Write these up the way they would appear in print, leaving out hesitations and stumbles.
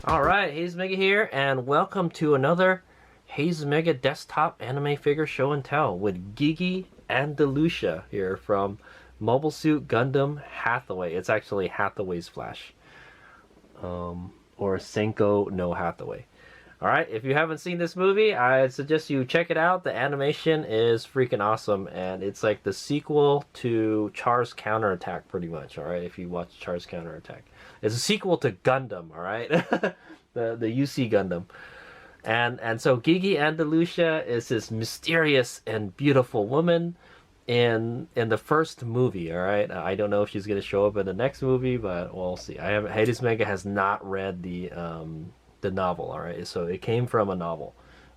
Alright, Hayes Mega here, and welcome to another Hayes Mega desktop anime figure show and tell with Gigi Andalucia here from Mobile Suit Gundam Hathaway. It's actually Hathaway's Flash. Or Senko no Hathaway. Alright, if you haven't seen this movie, I suggest you check it out. The animation is freaking awesome, and it's like the sequel to Char's Counterattack, pretty much, alright, if you watch Char's Counterattack. It's a sequel to Gundam, alright? the UC Gundam. And so Gigi Andalucia is this mysterious and beautiful woman in the first movie, alright? I don't know if she's going to show up in the next movie, but we'll see. Hayes Mega has not read the novel, alright? So it came from a novel,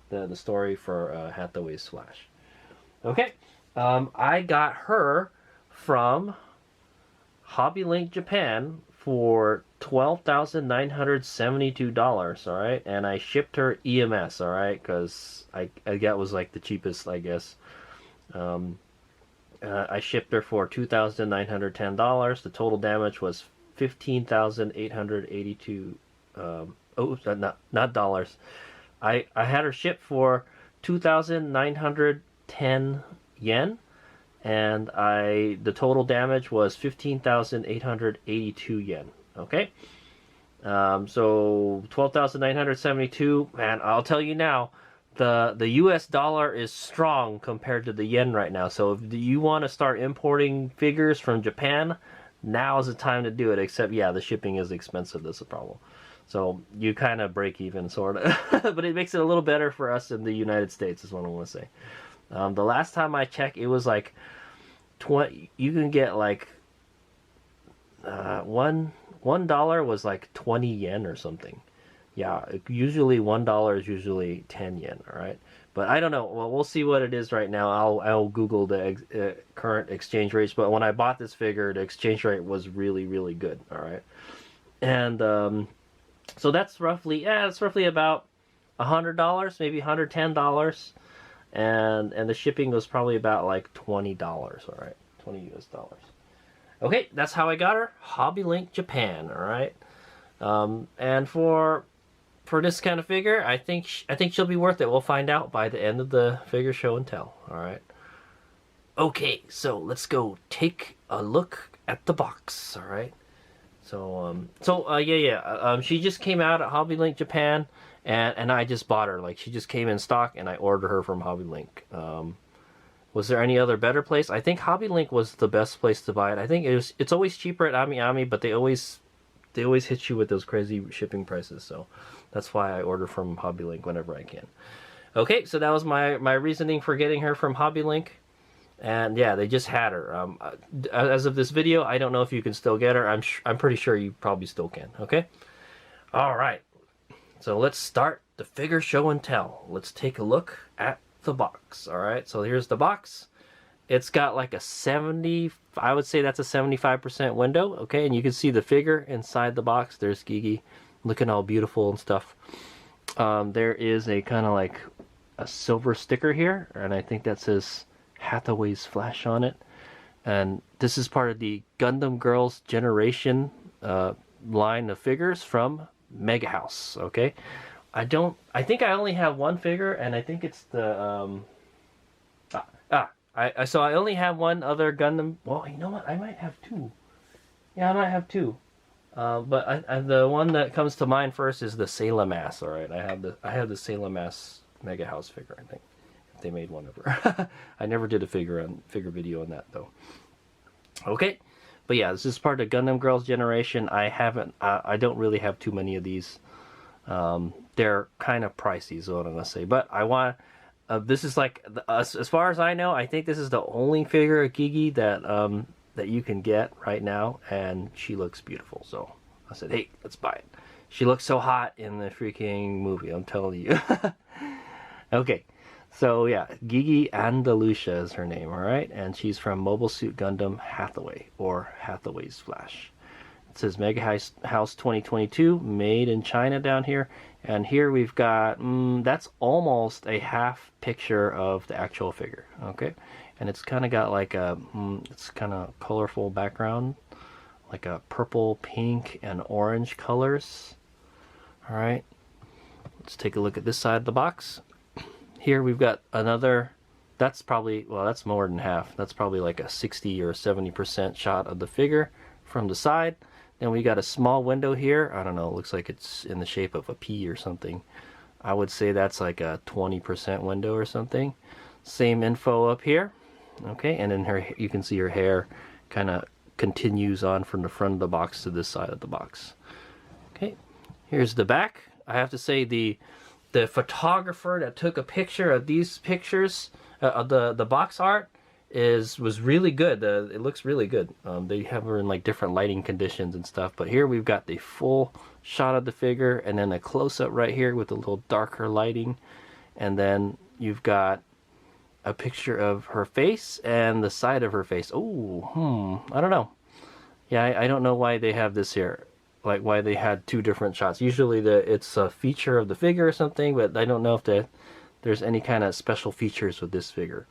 the story for Hathaway's Flash. Okay, I got her from Hobby Link Japan for $12,972, alright? And I shipped her EMS, alright? Because I got was like the cheapest, I guess. I shipped her for $2,910. The total damage was $15,882. Not dollars. I had her shipped for 2,910 yen, and the total damage was 15,882 yen. Okay, so 12,972. And I'll tell you now, the U.S. dollar is strong compared to the yen right now. So if you want to start importing figures from Japan, now is the time to do it. Except, yeah, the shipping is expensive. That's a problem. So you kind of break even, sort of. But it makes it a little better for us in the United States, is what I want to say. The last time I checked, it was like 20. You can get like $1 was like 20 yen or something. Yeah, usually $1 is usually 10 yen. All right, but I don't know. Well, we'll see what it is right now. I'll Google the current exchange rates. But when I bought this figure, the exchange rate was really good. All right, and so that's roughly, it's roughly about $100, maybe $110, and the shipping was probably about like $20. All right, 20 US dollars. Okay, that's how I got her. Hobby Link Japan. All right, and for this kind of figure, I think she'll be worth it. We'll find out by the end of the figure show and tell. All right. Okay, so let's go take a look at the box. All right. So she just came out at Hobby Link Japan, and I just bought her. Like, she just came in stock, and I ordered her from Hobby Link. Was there any other better place? I think Hobby Link was the best place to buy it. I think it's always cheaper at Ami, but they always hit you with those crazy shipping prices. So that's why I order from Hobby Link whenever I can. Okay, so that was my reasoning for getting her from Hobby Link. And yeah, they just had her. As of this video, I don't know if you can still get her. I'm pretty sure you probably still can. Okay. All right. So let's start the figure show and tell. Let's take a look at the box. All right. So here's the box. It's got like a 70. I would say that's a 75% window. Okay, and you can see the figure inside the box. There's Gigi, looking all beautiful and stuff. There is a kind of like a silver sticker here, and I think that says Hathaway's Flash on it. And this is part of the Gundam Girls Generation line of figures from Megahouse. Okay, I think I only have one figure, and I think it's the so I only have one other Gundam. Well, you know what, I might have two. Yeah, I might have two. But the one that comes to mind first is the Sailor Mass. All right, I have the Sailor Mass Megahouse figure, I think. They made one of her. I never did a figure video on that though. Okay, but yeah, this is part of Gundam Girls Generation. I don't really have too many of these. They're kind of pricey, is what I'm gonna say. But I want. This is like, as far as I know, I think this is the only figure of Gigi that you can get right now, and she looks beautiful. So I said, hey, let's buy it. She looks so hot in the freaking movie, I'm telling you. Okay. So yeah, Gigi Andalucia is her name, alright? And she's from Mobile Suit Gundam Hathaway, or Hathaway's Flash. It says Megahouse 2022, made in China down here. And here we've got, that's almost a half picture of the actual figure, okay? And it's kind of got like a, it's kind of colorful background, like a purple, pink, and orange colors. All right, let's take a look at this side of the box. Here we've got another, that's probably, well, that's more than half. That's probably like a 60 or 70% shot of the figure from the side. Then we got a small window here. I don't know, it looks like it's in the shape of a P or something. I would say that's like a 20% window or something. Same info up here. Okay, and then her, you can see her hair kind of continues on from the front of the box to this side of the box. Okay, here's the back. I have to say the photographer that took a picture of these pictures, of the box art, was really good. It looks really good. They have her in like different lighting conditions and stuff, but here we've got the full shot of the figure, and then a close-up right here with a little darker lighting, and then you've got a picture of her face and the side of her face. Oh, I don't know. Yeah, I don't know why they have this here, like why they had two different shots. Usually it's a feature of the figure or something, but I don't know if there's any kind of special features with this figure.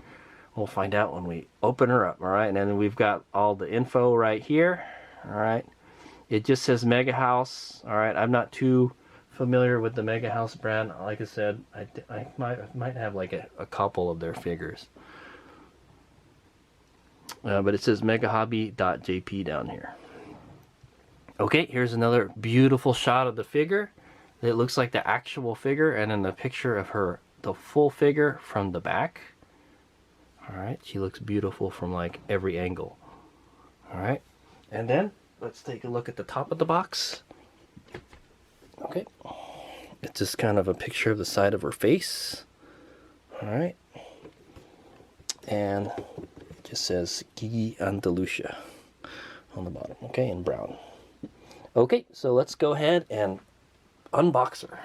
We'll find out when we open her up. All right, and then we've got all the info right here. All right, it just says Megahouse. All right, I'm not too familiar with the Megahouse brand. Like I said, I might have like a couple of their figures, but it says megahobby.jp down here. Okay, here's another beautiful shot of the figure. It looks like the actual figure, and then the picture of her, the full figure from the back. All right, she looks beautiful from like every angle. All right, and then let's take a look at the top of the box. Okay, it's just kind of a picture of the side of her face. All right, and it just says Gigi Andalucia on the bottom. Okay, in brown. Okay, so let's go ahead and unbox her.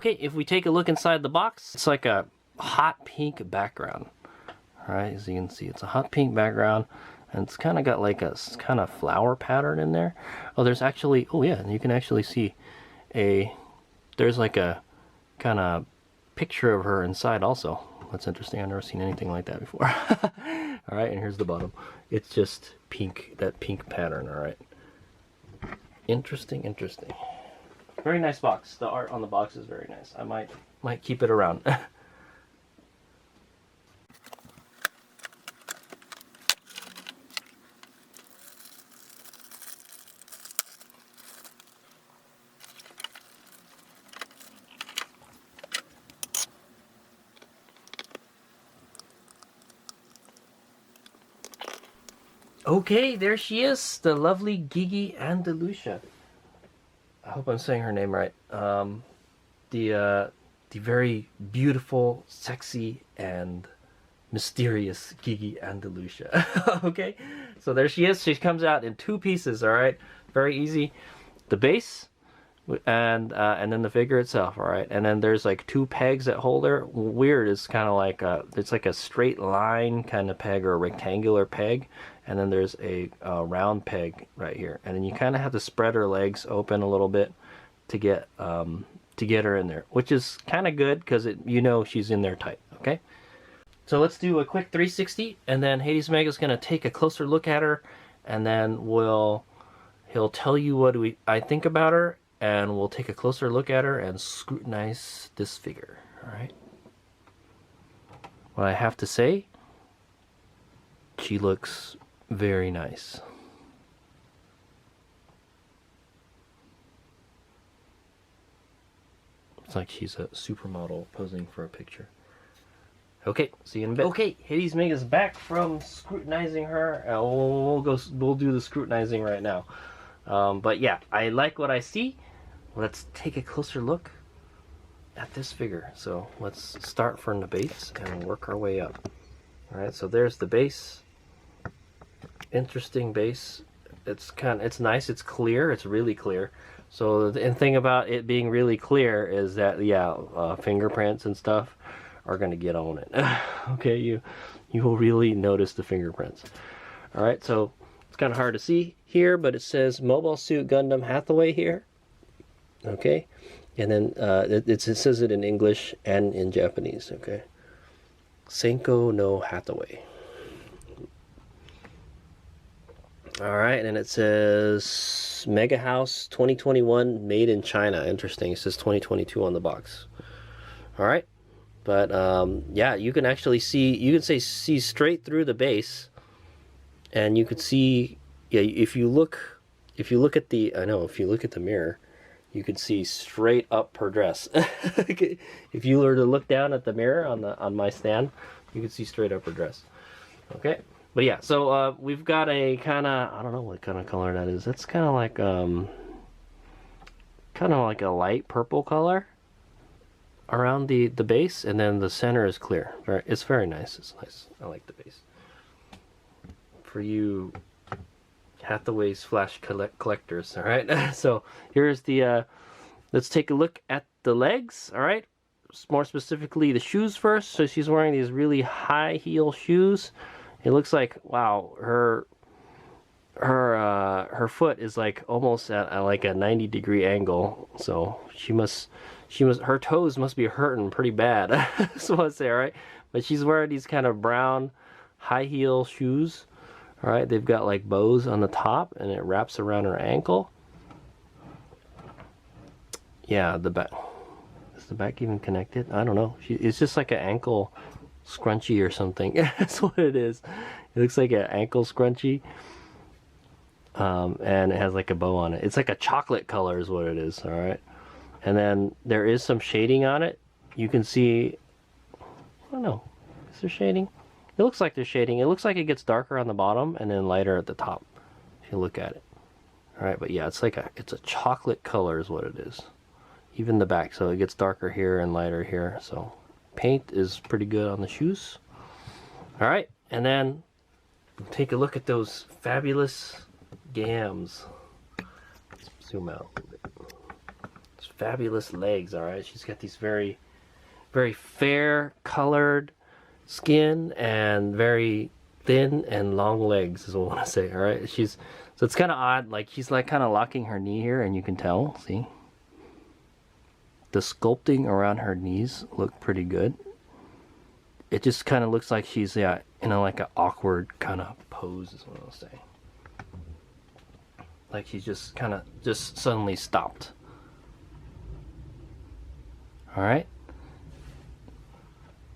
Okay, if we take a look inside the box, it's like a hot pink background. All right, as you can see, it's a hot pink background, and it's kind of got like a kind of flower pattern in there. Oh, there's actually, oh yeah, you can actually see there's like a kind of picture of her inside also. That's interesting. I've never seen anything like that before. All right, and here's the bottom. It's just pink, that pink pattern. All right, interesting. Very nice box. The art on the box is very nice. I might keep it around. Okay, there she is, the lovely Gigi Andalucia. I hope I'm saying her name right. The very beautiful, sexy, and mysterious Gigi Andalucia. Okay, so there she is. She comes out in two pieces. All right, very easy. The base, and then the figure itself. All right, and then there's like two pegs that hold her. Weird. It's kind of like it's like a straight line kind of peg or a rectangular peg. And then there's a round peg right here, and then you kind of have to spread her legs open a little bit to get her in there, which is kind of good because she's in there tight. Okay, so let's do a quick 360, and then Hades Mega's gonna take a closer look at her, and then he'll tell you what I think about her, and we'll take a closer look at her and scrutinize this figure. All right. What I have to say, she looks very nice. It's like she's a supermodel posing for a picture. Okay, see you in a bit. Okay, Hades Mega's back from scrutinizing her. We'll do the scrutinizing right now. But yeah, I like what I see. Let's take a closer look at this figure. So let's start from the base and work our way up. All right, so there's the base. Interesting base. It's nice. It's clear. It's really clear. So the thing about it being really clear is that fingerprints and stuff are gonna get on it. Okay, you will really notice the fingerprints. All right, so it's kind of hard to see here, but it says Mobile Suit Gundam Hathaway here. Okay, and then it says it in English and in Japanese. Okay, Senko no Hathaway. All right, and it says Megahouse 2021 made in China. Interesting. It says 2022 on the box. All right, but yeah, you can actually see. You can see straight through the base, and you could see. Yeah, if you look at the. I know if you look at the mirror, you could see straight up her dress. If you were to look down at the mirror on my stand, you could see straight up her dress. Okay. But yeah, so we've got a kind of, I don't know what kind of color that is. It's kind of like a light purple color around the base, and then the center is clear. It's very nice. It's nice. I like the base. For you Hathaway's flash collectors, all right? So here's the, let's take a look at the legs, all right? More specifically, the shoes first. So she's wearing these really high heel shoes. It looks like, wow, her foot is like almost at like a 90-degree angle. So her toes must be hurting pretty bad. That's what I say, all right? But she's wearing these kind of brown high heel shoes. All right, they've got like bows on the top, and it wraps around her ankle. Yeah, the back. Is the back even connected? I don't know. It's just like an ankle scrunchie or something. That's what it is. It looks like an ankle scrunchie, and it has like a bow on it. It's like a chocolate color is what it is. All right, and then there is some shading on it. You can see, I don't know, is there shading? It looks like there's shading. It looks like it gets darker on the bottom and then lighter at the top if you look at it. All right, but yeah, it's a chocolate color is what it is. Even the back, so it gets darker here and lighter here. So paint is pretty good on the shoes. All right, and then take a look at those fabulous gams. Let's zoom out a little bit. Those fabulous legs, all right? She's got these very, very fair colored skin and very thin and long legs is what I want to say, all right? So it's kind of odd, like she's like kind of locking her knee here, and you can tell, see? The sculpting around her knees look pretty good. It just kind of looks like she's, yeah, in a like an awkward kind of pose is what I'll say. Like she's just kind of just suddenly stopped. All right.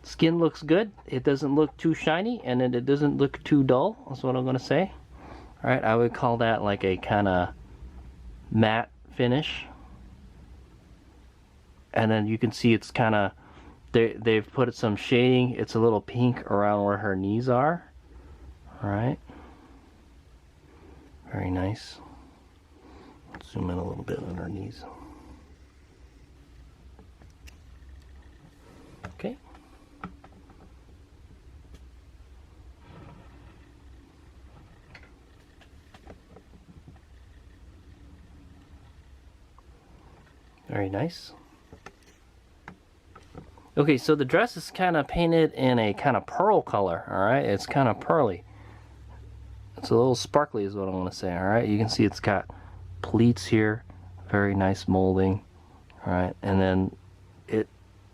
Skin looks good. It doesn't look too shiny, and it doesn't look too dull. That's what I'm going to say. All right, I would call that like a kind of matte finish. And then you can see it's kind of, they've put some shading. It's a little pink around where her knees are. All right. Very nice. Let's zoom in a little bit on her knees. Okay. Very nice. Okay, so the dress is kind of painted in a kind of pearl color, all right? It's kind of pearly. It's a little sparkly is what I want to say, all right? You can see it's got pleats here, very nice molding, all right? And then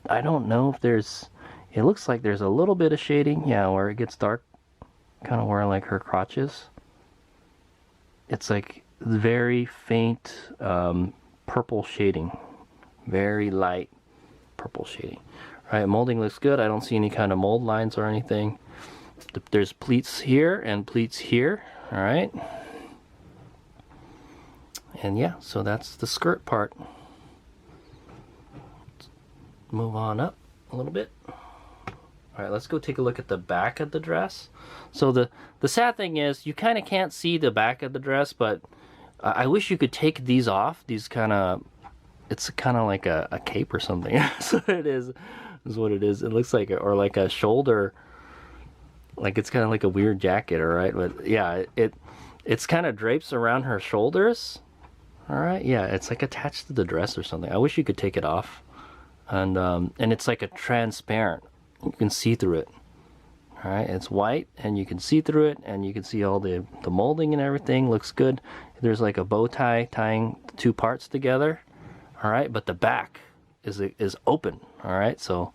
I don't know if it looks like there's a little bit of shading, yeah, where it gets dark, kind of where like her crotch is. It's like very faint purple shading, very light purple shading. All right, molding looks good. I don't see any kind of mold lines or anything. There's pleats here and pleats here, all right? And yeah, so that's the skirt part. Let's move on up a little bit. All right, let's go take a look at the back of the dress. So the sad thing is you kind of can't see the back of the dress, but I wish you could take these off. These kind of, it's kind of like a cape or something. That's what it is what it is. It looks like, or like a shoulder, like it's kind of like a weird jacket, all right? But yeah, it's kind of drapes around her shoulders, all right? Yeah, it's like attached to the dress or something. I wish you could take it off. And it's like a transparent. You can see through it. All right, it's white, and you can see through it, and you can see all the molding and everything. Looks good. There's like a bow tie tying the two parts together. All right, but the back, is open. All right, so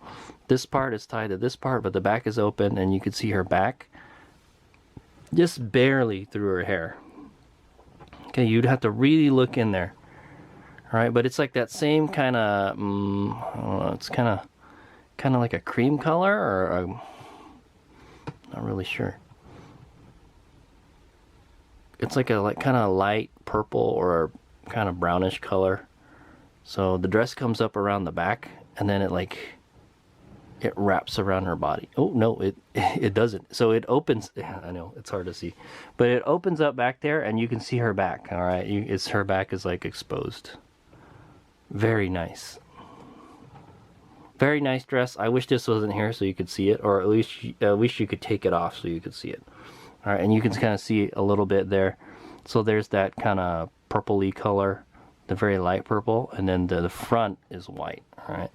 this part is tied to this part, but the back is open, and you can see her back just barely through her hair. Okay, you'd have to really look in there. All right, but it's like that same kind of, I don't know, it's kind of like a cream color, or not really sure. It's like a kind of light purple or kind of brownish color. So the dress comes up around the back, and then it wraps around her body. Oh no, it doesn't. So it opens. I know it's hard to see, but it opens up back there, and you can see her back. All right, it's her back is like exposed. Very nice. Very nice dress. I wish this wasn't here so you could see it, or at least you could take it off so you could see it. All right, and you can kind of see a little bit there. So there's that kind of purpley color, the very light purple, and then the front is white. All right.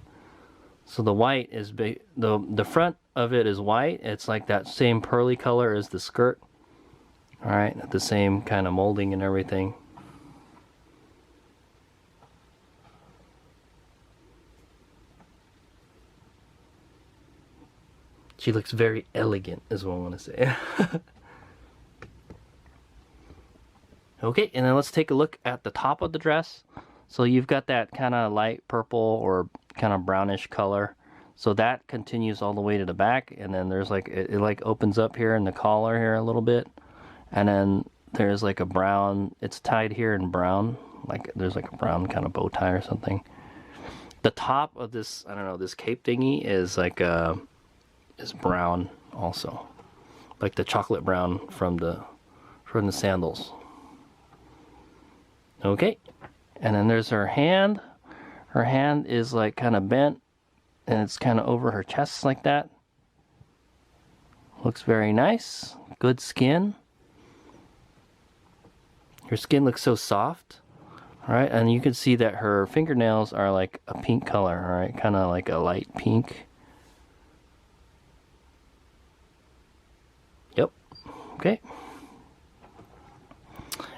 So the white is the front of it is white. It's like that same pearly color as the skirt. All right, the same kind of molding and everything. She looks very elegant, is what I want to say. Okay, and then let's take a look at the top of the dress. So you've got that kind of light purple or kind of brownish color. So that continues all the way to the back, and then there's like, it like opens up here in the collar here a little bit. And then there's like a brown, it's tied here in brown. Like there's like a brown kind of bow tie or something. The top of this, I don't know, this cape thingy is like is brown also, like the chocolate brown from the sandals. Okay, and then there's her hand. Her hand is like kind of bent, and it's kind of over her chest like that. Looks very nice. Good skin. Her skin looks so soft. All right, and you can see that her fingernails are like a pink color. All right, kind of like a light pink. Yep. Okay.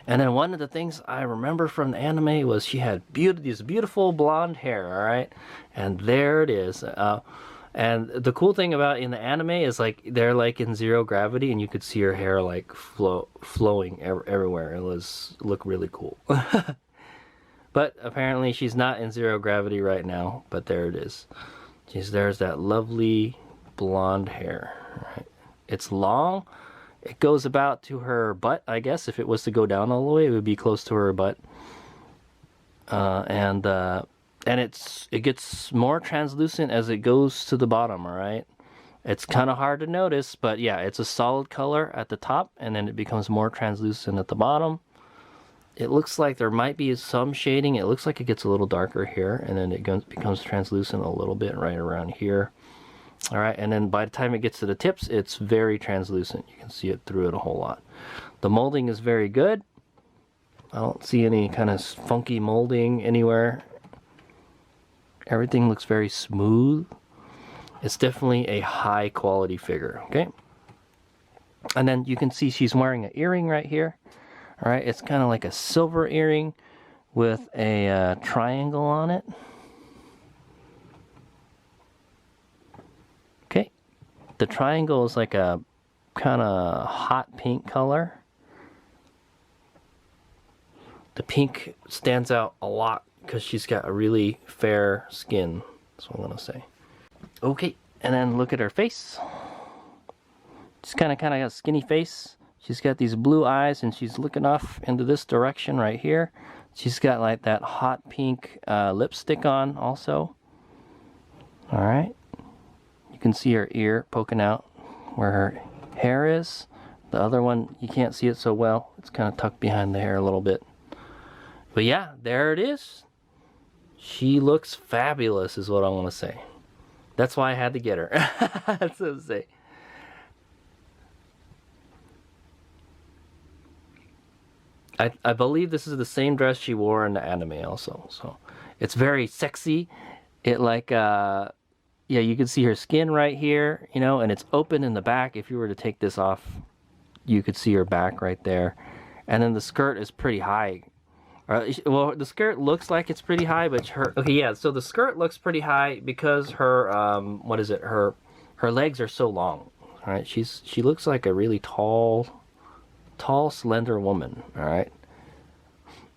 And then one of the things I remember from the anime was she had these beautiful blonde hair, all right? And there it is. And the cool thing about in the anime is like they're like in zero gravity, and you could see her hair like flowing everywhere. It looked really cool. But apparently she's not in zero gravity right now, but there it is. There's that lovely blonde hair, right? It's long. It goes about to her butt, I guess. If it was to go down all the way, it would be close to her butt. And it gets more translucent as it goes to the bottom, all right? It's kind of hard to notice, but yeah, it's a solid color at the top, and then it becomes more translucent at the bottom. It looks like there might be some shading. It looks like it gets a little darker here, and then it becomes translucent a little bit right around here. All right, and then by the time it gets to the tips, it's very translucent. You can see it through it a whole lot. The molding is very good. I don't see any kind of funky molding anywhere. Everything looks very smooth. It's definitely a high quality figure, okay? And then you can see she's wearing an earring right here. All right, it's kind of like a silver earring with a triangle on it. Okay, the triangle is like a kind of hot pink color. The pink stands out a lot because she's got a really fair skin. That's what I'm gonna say. Okay, and then look at her face. She's kind of got a skinny face. She's got these blue eyes, and she's looking off into this direction right here. She's got like that hot pink lipstick on also. All right. You can see her ear poking out where her hair is. The other one, you can't see it so well. It's kind of tucked behind the hair a little bit. But yeah, there it is. She looks fabulous is what I want to say. That's why I had to get her. That's what I'm saying. I believe this is the same dress she wore in the anime also. So it's very sexy. It like, yeah, you can see her skin right here, you know, and it's open in the back. If you were to take this off, you could see her back right there. And then the skirt is pretty high. Well, the skirt looks like it's pretty high, but okay, yeah. So the skirt looks pretty high because her what is it? Her legs are so long. All right, she looks like a really tall, slender woman. All right.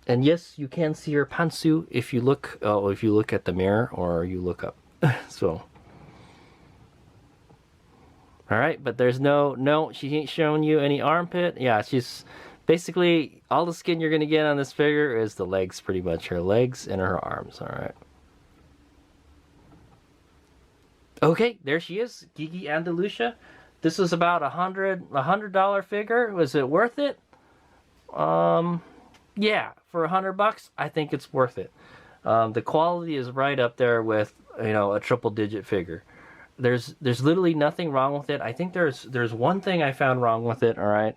And yes, you can see her pantsu if you look at the mirror or you look up. So. All right, but there's no, she ain't showing you any armpit. Yeah, she's basically all the skin you're gonna get on this figure is the legs, pretty much her legs and her arms. All right. Okay, there she is, Gigi Andalucia. This was about $100 figure. Was it worth it? Yeah, for $100, I think it's worth it. The quality is right up there with a triple-digit figure. There's literally nothing wrong with it. I think there's one thing I found wrong with it, all right?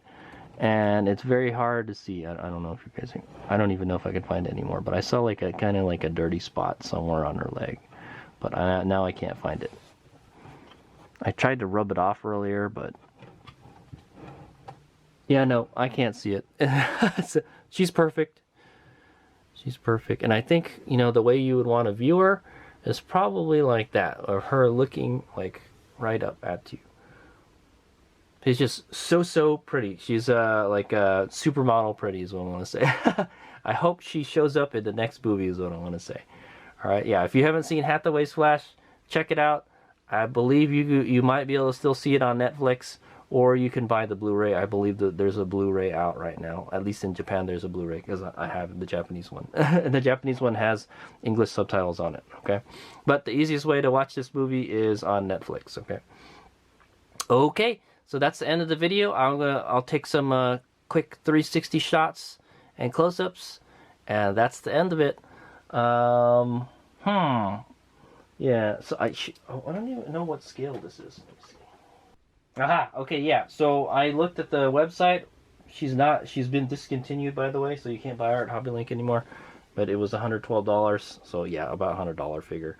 And it's very hard to see. I don't know if you guys I don't even know if I can find it anymore, but I saw like a kind of like a dirty spot somewhere on her leg. But now I can't find it. I tried to rub it off earlier, but yeah, no, I can't see it. She's perfect. She's perfect. And I think, the way you would want to view her is probably like that, of her looking like right up at you. She's just so pretty. She's like a supermodel pretty is what I want to say. I hope she shows up in the next movie is what I want to say. All right, yeah. If you haven't seen Hathaway's Flash, check it out. I believe you might be able to still see it on Netflix, or you can buy the Blu-ray. I believe that there's a Blu-ray out right now. At least in Japan, there's a Blu-ray because I have the Japanese one. And the Japanese one has English subtitles on it. Okay, but the easiest way to watch this movie is on Netflix. Okay. Okay, so that's the end of the video. I'll take some quick 360 shots and close-ups, and that's the end of it. Yeah. So I don't even know what scale this is. Let me see. Aha, okay, yeah. So I looked at the website. She's been discontinued, by the way, so you can't buy her at HobbyLink anymore. But it was $112, so yeah, about $100 figure.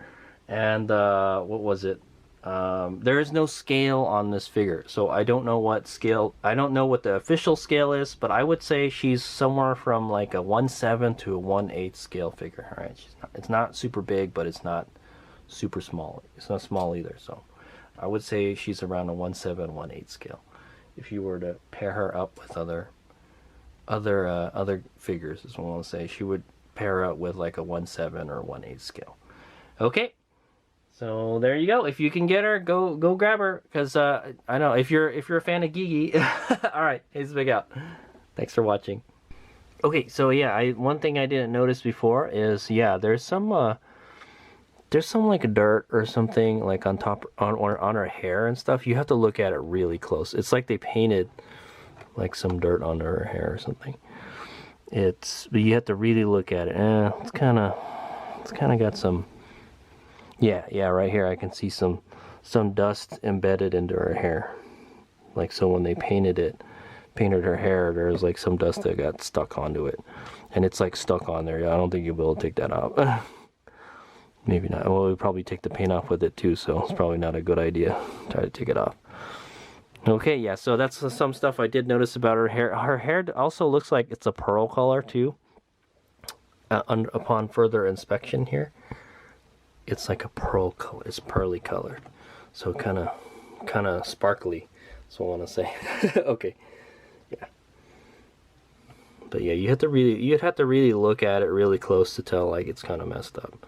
And what was it? There is no scale on this figure, so I don't know what scale. I don't know what the official scale is, but I would say she's somewhere from like a 1/7 to a 1/8 scale figure. All right, it's not super big, but it's not super small. It's not small either, so I would say she's around a 1/7, 1/8 scale. If you were to pair her up with other figures, is what I want to say, she would pair up with like a 1/7 or 1/8 scale. Okay, so there you go. If you can get her, go grab her, because I know if you're a fan of Gigi. All right, here's Big Out. Thanks for watching. Okay, so yeah, one thing I didn't notice before is there's some like dirt or something like on top on her hair and stuff. You have to look at it really close. It's like they painted like some dirt onto her hair or something. But you have to really look at it. It's kind of got some. Yeah, right here I can see some dust embedded into her hair. Like, so when they painted her hair, there's like some dust that got stuck onto it, and it's like stuck on there. I don't think you'll be able to take that off. Maybe not. Well, we'll probably take the paint off with it too, so it's probably not a good idea. Try to take it off. Okay, yeah, so that's some stuff I did notice about her hair. Her hair also looks like it's a pearl color too. Upon further inspection here, it's like a pearl color. It's pearly colored, so kind of sparkly. That's what I want to say. Okay, yeah. But yeah, you'd have to really look at it really close to tell like it's kind of messed up.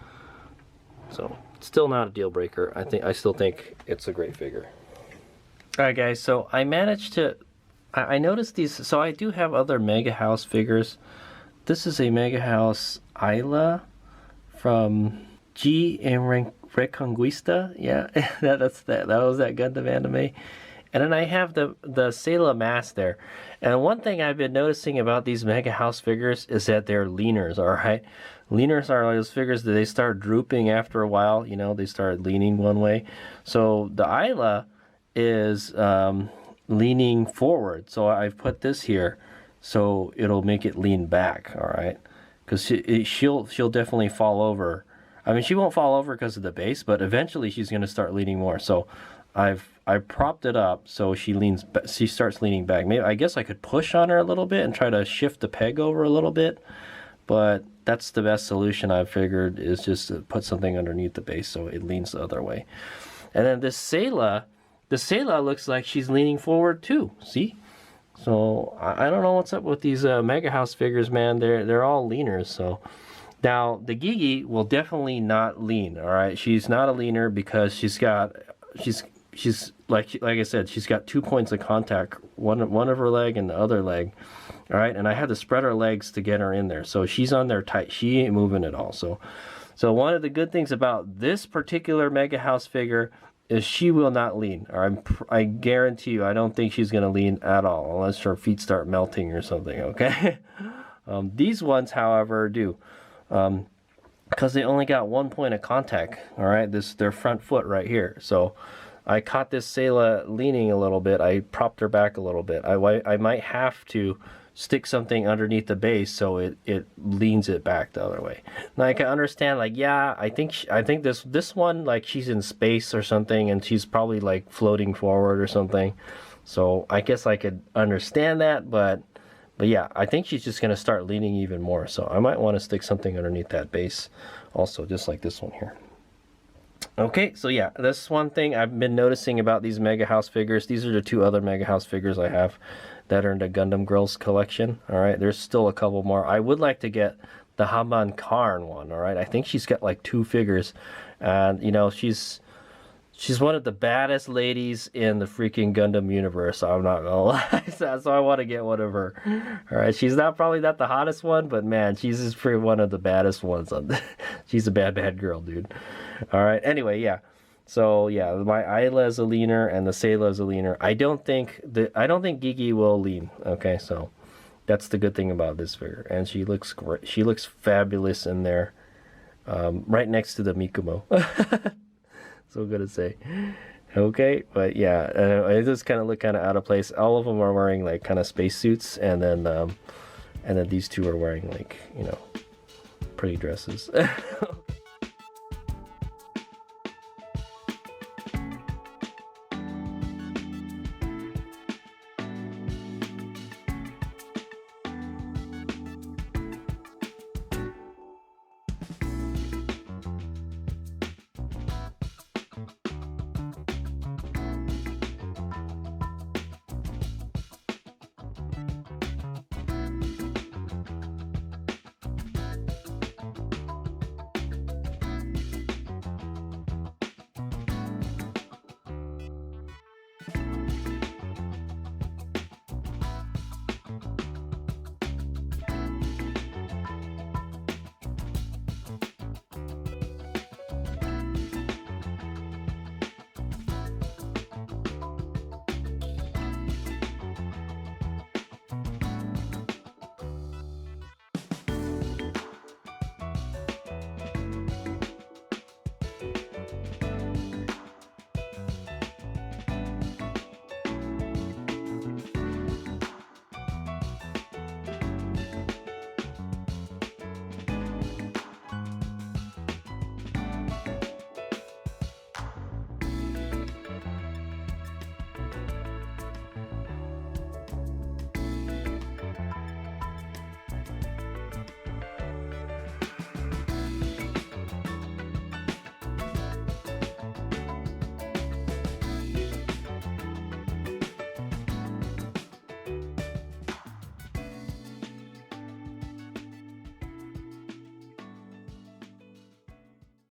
So it's still not a deal breaker. I still think it's a great figure. Alright guys, so I managed to I noticed these. So I do have other Megahouse figures. This is a Megahouse Isla from Gigi Andalucia. Yeah, that was that Gundam anime. And then I have the Sailor Mask there. And one thing I've been noticing about these Megahouse figures is that they're leaners, alright? Leaners are those figures that they start drooping after a while, they start leaning one way. So the Isla is leaning forward. So I've put this here so it'll make it lean back, alright? Because she'll definitely fall over. I mean, she won't fall over because of the base, but eventually she's going to start leaning more. So I propped it up so she starts leaning back. Maybe I guess I could push on her a little bit and try to shift the peg over a little bit, but that's the best solution I've figured, is just to put something underneath the base so it leans the other way. And then this Sayla, the Sayla looks like she's leaning forward too. See? So I don't know what's up with these Megahouse figures, man. They're all leaners. So now the Gigi will definitely not lean. All right, she's not a leaner because she's like I said, she's got 2 points of contact, one of her leg and the other leg. All right, and I had to spread her legs to get her in there, so she's on there tight. She ain't moving at all. So one of the good things about this particular Megahouse figure is she will not lean. Or I guarantee you, I don't think she's gonna lean at all unless her feet start melting or something. Okay. These ones, however, do. Because they only got 1 point of contact. All right, their front foot right here. So I caught this Sayla leaning a little bit. I propped her back a little bit. I might have to stick something underneath the base so it leans it back the other way. Now I can understand, like, yeah, I think this one, like, she's in space or something and she's probably like floating forward or something. So I guess I could understand that, but yeah, I think she's just gonna start leaning even more. So I might want to stick something underneath that base also, just like this one here. Okay, so yeah, that's one thing I've been noticing about these Megahouse figures. These are the 2 other Megahouse figures I have that are in the Gundam Girls collection. All right, there's still a couple more. I would like to get the Haman Karn one. All right, I think she's got like 2 figures, and you know, she's one of the baddest ladies in the freaking Gundam universe. So I'm not gonna lie, so I want to get one of her. All right, she's probably not the hottest one, but man, she's just pretty one of the baddest ones. She's a bad girl, dude. All right. Anyway, yeah. So yeah, my Ayla is a leaner and the Sayla is a leaner. I don't think Gigi will lean. Okay, so that's the good thing about this figure, and she looks great. She looks fabulous in there, right next to the Mikumo. So good to say. Okay, but yeah, it does kind of look kind of out of place. All of them are wearing like kind of space suits, and then these 2 are wearing, like, you know, pretty dresses.